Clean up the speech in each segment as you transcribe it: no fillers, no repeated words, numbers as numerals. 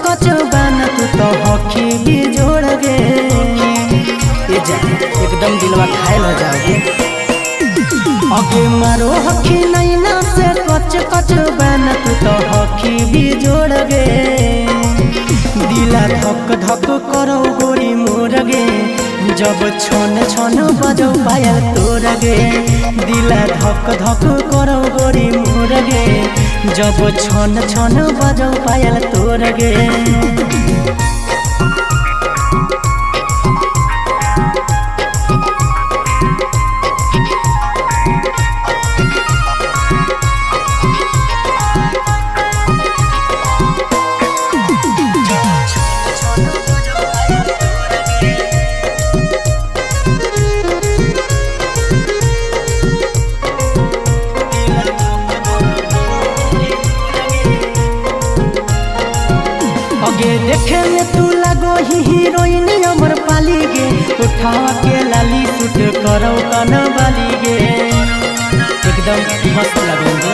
कच बन तू तो हॉकी भी जोड़ गे। ये जा एकदम दिलवा घायल हो जाओगे। आगे मारो हॉकी नैना से कच बन तू तो हॉकी भी जोड़ गे। दिला धक धक करो गोरी मोर गे, जब छन छन बजो पायल तोर गे। दिला धक धक करो गोरी मोर गे, जब छन छन बजो पायल तोर गे। आगे देखे में तू लगो ही हीरोइन अमर पाली गे। उठावा के लाली सूट करो काना वाली गे, एकदम मस्त लगोगे।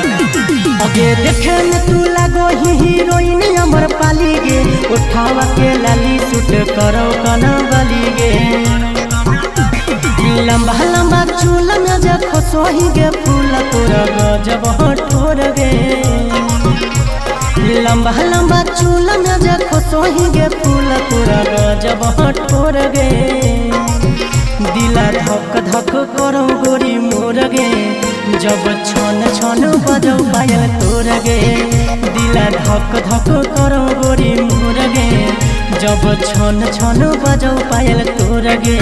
आगे देखे में तू लगो ही हीरोइन अमर पाली गे। उठावा के लाली सूट करो काना वाली गे। लंबा लंबा चूल में जखो सोही गे फूल तोरा गजब ठोर गे। लंबा लंबा चूल में जखो सोही गे फूल तोरा गजब ठोर गे। दिला धक धक करो गोरी मोर गे, जब छन छन बजो पायल तोर गे। दिला धक धक करो गोरी मोर गे, जब छन छन बजो पायल तोर गे।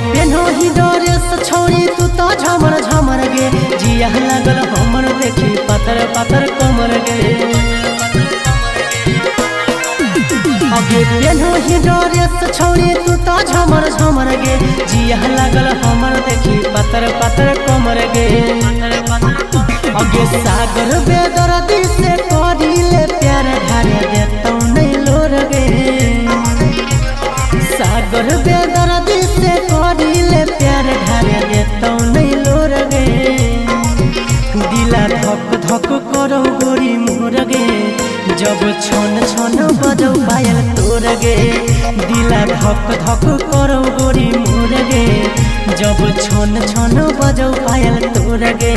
पेनो ही ड्रेस छोड़ी तू तो झमर झमर गे। जिया लगल हमर देखी पातर पातर कमर गे। आगे पेनो ही ड्रेस छोड़ी तू तो झमर झमर गे। जिया लगल हमर देखी पातर पातर कमर गे। आगे सागर बेदर्दी से करी ले प्यार ढारे देतौ नहीं लोर गे। सागर बेदर्दी से करी ले प्यार ढारे देतौ नहीं लोर गे। दिला धक धक करो गोरी मोर गे, जब छन छन बजो पायल तोर गे। दिला धक धक करो गोरी मोर गे, जब छन छन बजो पायल तोर गे।